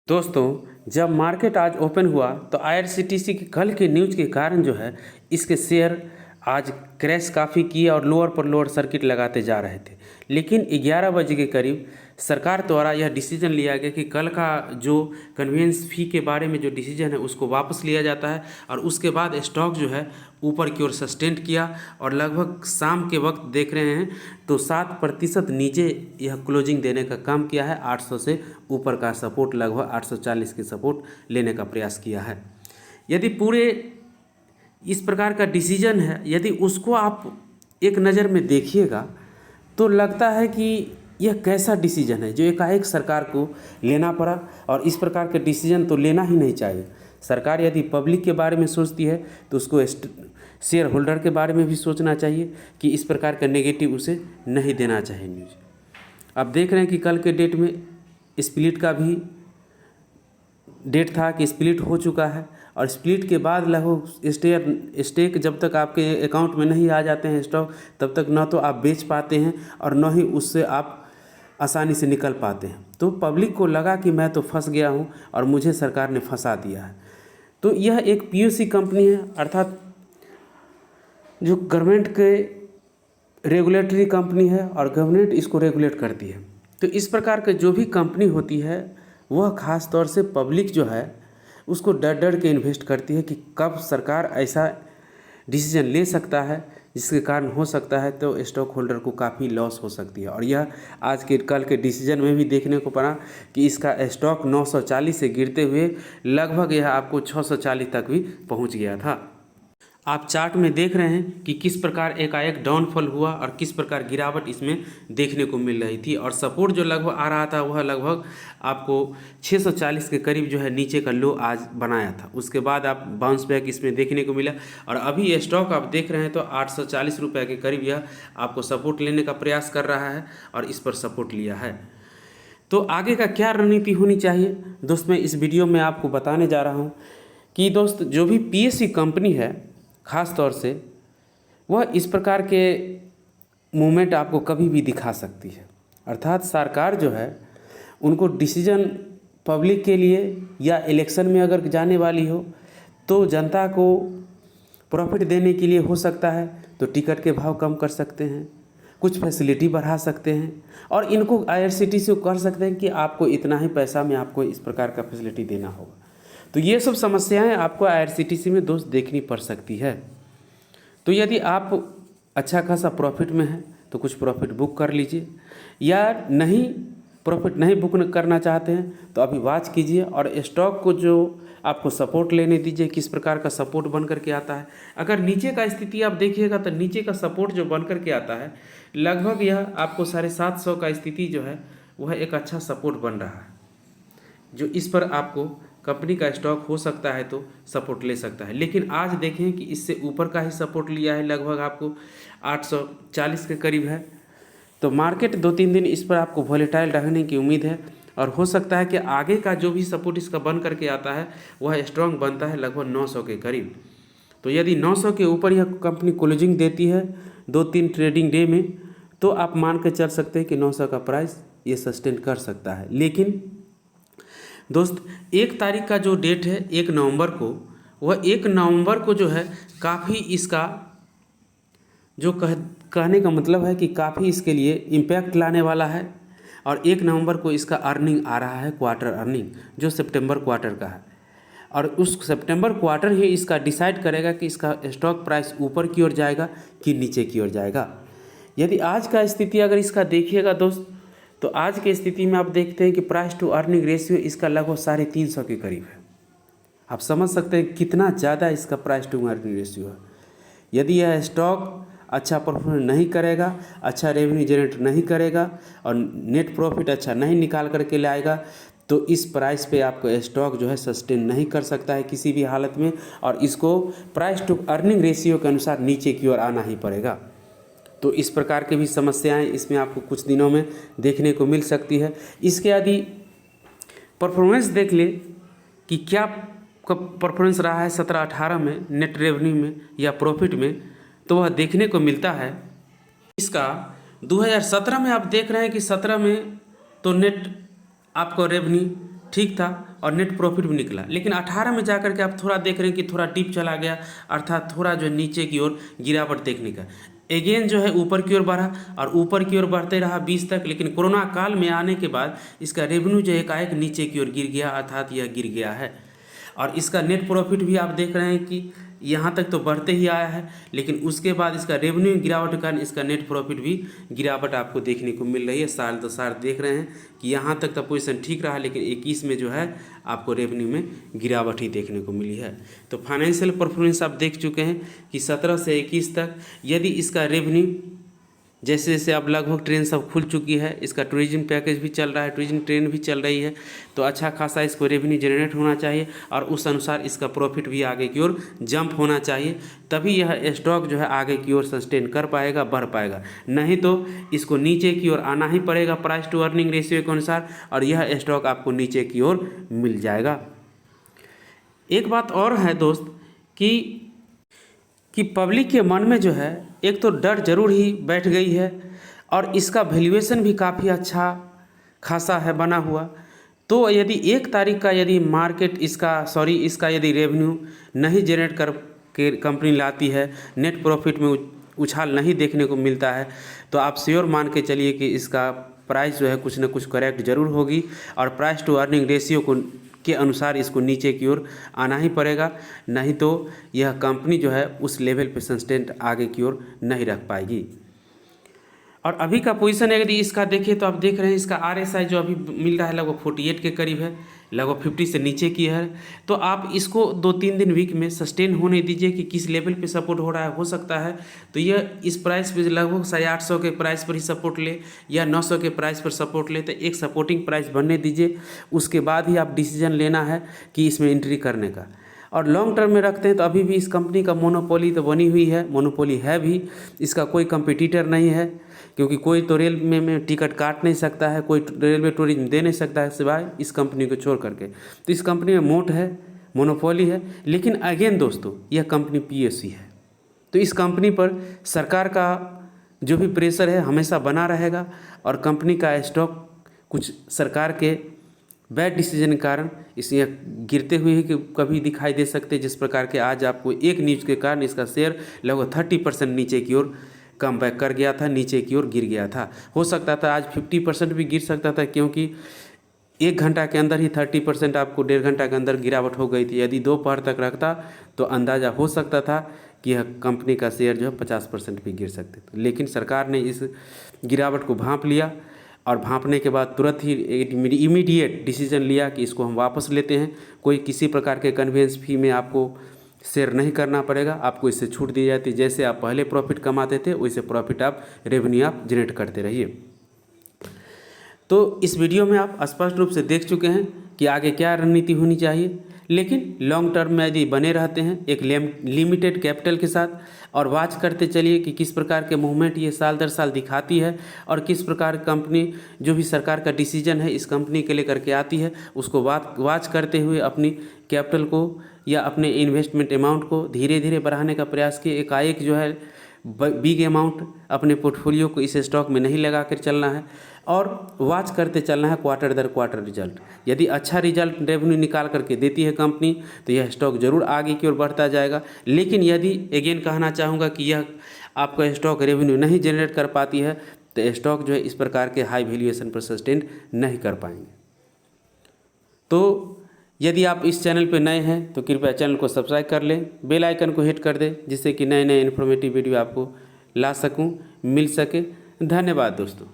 दोस्तों, जब मार्केट आज ओपन हुआ तो आईआरसीटीसी के कल के न्यूज़ के कारण जो है इसके शेयर आज क्रैश काफ़ी किए और लोअर पर लोअर सर्किट लगाते जा रहे थे। लेकिन 11 बजे के करीब सरकार द्वारा यह डिसीजन लिया गया कि कल का जो कन्वेंस फ़ी के बारे में जो डिसीजन है उसको वापस लिया जाता है और उसके बाद स्टॉक जो है ऊपर की ओर सस्टेंड किया और लगभग शाम के वक्त देख रहे हैं तो 7% नीचे यह क्लोजिंग देने का काम किया है। 800 से ऊपर का सपोर्ट लगभग 840 के सपोर्ट लेने का प्रयास किया है। यदि पूरे इस प्रकार का डिसीजन है, यदि उसको आप एक नज़र में देखिएगा तो लगता है कि यह कैसा डिसीजन है जो एकाएक सरकार को लेना पड़ा। और इस प्रकार के डिसीजन तो लेना ही नहीं चाहिए। सरकार यदि पब्लिक के बारे में सोचती है तो उसको शेयर होल्डर के बारे में भी सोचना चाहिए कि इस प्रकार का नेगेटिव उसे नहीं देना चाहिए न्यूज़। अब देख रहे हैं कि कल के डेट में स्प्लिट का भी डेट था कि स्प्लिट हो चुका है और स्प्लिट के बाद लगभग स्टेक जब तक आपके अकाउंट में नहीं आ जाते हैं स्टॉक, तब तक न तो आप बेच पाते हैं और न ही उससे आप आसानी से निकल पाते हैं। तो पब्लिक को लगा कि मैं तो फंस गया हूं और मुझे सरकार ने फंसा दिया है। तो यह एक पीओसी कंपनी है, अर्थात जो गवर्नमेंट के रेगुलेटरी कंपनी है और गवर्नमेंट इसको रेगुलेट करती है। तो इस प्रकार के जो भी कंपनी होती है वह ख़ास तौर से पब्लिक जो है उसको डर डर के इन्वेस्ट करती है कि कब सरकार ऐसा डिसीजन ले सकता है जिसके कारण हो सकता है तो स्टॉक होल्डर को काफ़ी लॉस हो सकती है। और यह आज के कल के डिसीजन में भी देखने को पड़ा कि इसका स्टॉक 940 से गिरते हुए लगभग यह आपको 640 तक भी पहुंच गया था। आप चार्ट में देख रहे हैं कि किस प्रकार एकाएक डाउनफॉल हुआ और किस प्रकार गिरावट इसमें देखने को मिल रही थी। और सपोर्ट जो लगभग आ रहा था वह लगभग आपको 640 के करीब जो है नीचे का लो आज बनाया था। उसके बाद आप बाउंस बैक इसमें देखने को मिला और अभी ये स्टॉक आप देख रहे हैं तो 840 रुपये के करीब यह आपको सपोर्ट लेने का प्रयास कर रहा है और इस पर सपोर्ट लिया है। तो आगे का क्या रणनीति होनी चाहिए दोस्त, मैं इस वीडियो में आपको बताने जा रहा हूँ कि दोस्त जो भी पीएससी कंपनी है ख़ास तौर से वह इस प्रकार के मूवमेंट आपको कभी भी दिखा सकती है। अर्थात सरकार जो है उनको डिसीजन पब्लिक के लिए या इलेक्शन में अगर जाने वाली हो तो जनता को प्रॉफिट देने के लिए हो सकता है तो टिकट के भाव कम कर सकते हैं, कुछ फैसिलिटी बढ़ा सकते हैं और इनको आईआरसीटीसी को कर सकते हैं कि आपको इतना ही पैसा में आपको इस प्रकार का फैसिलिटी देना होगा। तो ये सब समस्याएं आपको आईआरसीटीसी में दोस्त देखनी पड़ सकती है। तो यदि आप अच्छा खासा प्रॉफिट में हैं तो कुछ प्रॉफिट बुक कर लीजिए, या नहीं प्रॉफिट नहीं बुक करना चाहते हैं तो अभी वॉच कीजिए और स्टॉक को जो आपको सपोर्ट लेने दीजिए किस प्रकार का सपोर्ट बन करके आता है। अगर नीचे का स्थिति आप देखिएगा तो नीचे का सपोर्ट जो बन करके आता है लगभग यह आपको 750 का स्थिति जो है वह एक अच्छा सपोर्ट बन रहा है, जो इस पर आपको कंपनी का स्टॉक हो सकता है तो सपोर्ट ले सकता है। लेकिन आज देखें कि इससे ऊपर का ही सपोर्ट लिया है, लगभग आपको 840 के करीब है। तो मार्केट 2-3 दिन इस पर आपको वॉलेटाइल रहने की उम्मीद है और हो सकता है कि आगे का जो भी सपोर्ट इसका बन करके आता है वह स्ट्रॉन्ग बनता है लगभग 900 के करीब। तो यदि 900 के ऊपर यह कंपनी क्लोजिंग देती है 2-3 ट्रेडिंग डे में तो आप मान के चल सकते हैं कि 900 का प्राइस ये सस्टेन कर सकता है। लेकिन दोस्त 1 तारीख का जो डेट है 1 नवंबर को, वह 1 नवंबर को जो है काफ़ी इसका जो कहने का मतलब है कि काफ़ी इसके लिए इम्पैक्ट लाने वाला है। और 1 नवंबर को इसका अर्निंग आ रहा है, क्वार्टर अर्निंग जो सितंबर क्वार्टर का है और उस सितंबर क्वार्टर ही इसका डिसाइड करेगा कि इसका स्टॉक प्राइस ऊपर की ओर जाएगा कि नीचे की ओर जाएगा। यदि आज का स्थिति अगर इसका देखिएगा दोस्त तो आज की स्थिति में आप देखते हैं कि प्राइस टू अर्निंग रेशियो इसका लगभग 350 के करीब है। आप समझ सकते हैं कितना ज़्यादा इसका प्राइस टू अर्निंग रेशियो है। यदि यह स्टॉक अच्छा परफॉर्मेंस नहीं करेगा, अच्छा रेवेन्यू जनरेट नहीं करेगा और नेट प्रॉफिट अच्छा नहीं निकाल करके लाएगा तो इस प्राइस पे आपको स्टॉक जो है सस्टेन नहीं कर सकता है किसी भी हालत में और इसको प्राइस टू अर्निंग रेशियो के अनुसार नीचे की ओर आना ही पड़ेगा। तो इस प्रकार की भी समस्याएं इसमें आपको कुछ दिनों में देखने को मिल सकती है। इसके यदि परफॉर्मेंस देख ले कि क्या परफॉर्मेंस रहा है 17-18 में नेट रेवेन्यू में या प्रॉफिट में, तो वह देखने को मिलता है। इसका 2017 में आप देख रहे हैं कि 17 में तो नेट आपको रेवेन्यू ठीक था और नेट प्रॉफिट भी निकला। लेकिन 18 में जाकर के आप थोड़ा देख रहे हैं कि थोड़ा डिप चला गया, अर्थात थोड़ा जो नीचे की ओर गिरावट देखने का। अगेन जो है ऊपर की ओर बढ़ा और ऊपर की ओर बढ़ते रहा 20 तक, लेकिन कोरोना काल में आने के बाद इसका रेवेन्यू जो एकाएक नीचे की ओर गिर गया, अर्थात यह गिर गया है। और इसका नेट प्रॉफिट भी आप देख रहे हैं कि यहाँ तक तो बढ़ते ही आया है, लेकिन उसके बाद इसका रेवेन्यू गिरावट के कारण इसका नेट प्रॉफिट भी गिरावट आपको देखने को मिल रही है। साल दर साल देख रहे हैं कि यहाँ तक तो पोजीशन ठीक रहा, लेकिन 21 में जो है आपको रेवेन्यू में गिरावट ही देखने को मिली है। तो फाइनेंशियल परफॉर्मेंस आप देख चुके हैं कि 17 से 21 तक यदि इसका रेवेन्यू जैसे जैसे अब लगभग ट्रेन सब खुल चुकी है, इसका टूरिज्म पैकेज भी चल रहा है, टूरिज्म ट्रेन भी चल रही है, तो अच्छा खासा इसको रेवेन्यू जनरेट होना चाहिए और उस अनुसार इसका प्रॉफिट भी आगे की ओर जंप होना चाहिए, तभी यह स्टॉक जो है आगे की ओर सस्टेन कर पाएगा, बढ़ पाएगा। नहीं तो इसको नीचे की ओर आना ही पड़ेगा प्राइस टू अर्निंग रेशियो के अनुसार, और यह स्टॉक आपको नीचे की ओर मिल जाएगा। एक बात और है दोस्त कि पब्लिक के मन में जो है एक तो डर जरूर ही बैठ गई है और इसका वैल्यूएशन भी काफ़ी अच्छा खासा है बना हुआ। तो यदि 1 तारीख का यदि मार्केट इसका यदि रेवेन्यू नहीं जनरेट कर के कंपनी लाती है, नेट प्रॉफिट में उछाल नहीं देखने को मिलता है, तो आप श्योर मान के चलिए कि इसका प्राइस जो है कुछ न कुछ करेक्ट जरूर होगी और प्राइस टू अर्निंग रेशियो के अनुसार इसको नीचे की ओर आना ही पड़ेगा। नहीं तो यह कंपनी जो है उस लेवल पे सस्टेन आगे की ओर नहीं रख पाएगी। और अभी का पोजीशन यदि इसका देखें तो आप देख रहे हैं इसका RSI जो अभी मिल रहा है लगभग 48 के करीब है, लगभग 50 से नीचे की है। तो आप इसको 2-3 दिन वीक में सस्टेन होने दीजिए कि किस लेवल पे सपोर्ट हो रहा है। हो सकता है तो यह इस प्राइस पे लगभग 850 के प्राइस पर ही सपोर्ट ले या 900 के प्राइस पर सपोर्ट ले, तो एक सपोर्टिंग प्राइस बनने दीजिए। उसके बाद ही आप डिसीजन लेना है कि इसमें एंट्री करने का। और लॉन्ग टर्म में रखते हैं तो अभी भी इस कंपनी का मोनोपोली तो बनी हुई है, मोनोपोली है भी, इसका कोई कंपटीटर नहीं है, क्योंकि कोई तो रेल में टिकट काट नहीं सकता है, कोई रेलवे टूरिज्म दे नहीं सकता है सिवाय इस कंपनी को छोड़ करके। तो इस कंपनी में मोट है, मोनोपोली है। लेकिन अगेन दोस्तों यह कंपनी PSU है, तो इस कंपनी पर सरकार का जो भी प्रेशर है हमेशा बना रहेगा और कंपनी का स्टॉक कुछ सरकार के बैड डिसीजन के कारण इसे गिरते हुए ही कभी दिखाई दे सकते, जिस प्रकार के आज आपको एक न्यूज़ के कारण इसका शेयर लगभग 30% नीचे की ओर कम बैक कर गया था, नीचे की ओर गिर गया था। हो सकता था आज 50% भी गिर सकता था, क्योंकि 1 घंटा के अंदर ही 30% आपको 1.5 घंटा के अंदर गिरावट हो गई थी। यदि दोपहर तक रखता तो अंदाज़ा हो सकता था कि यह कंपनी का शेयर जो है 50% भी गिर सकते थे। लेकिन सरकार ने इस गिरावट को भांप लिया और भांपने के बाद तुरंत ही इमीडिएट डिसीजन लिया कि इसको हम वापस लेते हैं। कोई किसी प्रकार के कन्वेंस फी में आपको शेयर नहीं करना पड़ेगा, आपको इससे छूट दी जाती है। जैसे आप पहले प्रॉफिट कमाते थे वैसे प्रॉफिट रेवेन्यू आप जनरेट करते रहिए। तो इस वीडियो में आप स्पष्ट रूप से देख चुके हैं कि आगे क्या रणनीति होनी चाहिए। लेकिन लॉन्ग टर्म में यदि बने रहते हैं एक लिमिटेड कैपिटल के साथ और वॉच करते चलिए कि किस प्रकार के मूवमेंट ये साल दर साल दिखाती है और किस प्रकार कंपनी जो भी सरकार का डिसीजन है इस कंपनी के लेकर के आती है, उसको वॉच करते हुए अपनी कैपिटल को या अपने इन्वेस्टमेंट अमाउंट को धीरे धीरे बढ़ाने का प्रयास किए। एकाएक जो है बिग अमाउंट अपने पोर्टफोलियो को इस स्टॉक में नहीं लगा कर चलना है और वॉच करते चलना है क्वार्टर दर क्वार्टर रिजल्ट। यदि अच्छा रिजल्ट रेवेन्यू निकाल करके देती है कंपनी तो यह स्टॉक जरूर आगे की ओर बढ़ता जाएगा। लेकिन यदि अगेन कहना चाहूँगा कि यह आपका स्टॉक रेवेन्यू नहीं जनरेट कर पाती है तो स्टॉक जो है इस प्रकार के हाई वैल्यूएशन पर सस्टेन नहीं कर पाएंगे। तो यदि आप इस चैनल पर नए हैं तो कृपया चैनल को सब्सक्राइब कर लें, बेल आइकन को हिट कर दें, जिससे कि नए नए इन्फॉर्मेटिव वीडियो आपको ला सकूं, मिल सके। धन्यवाद दोस्तों।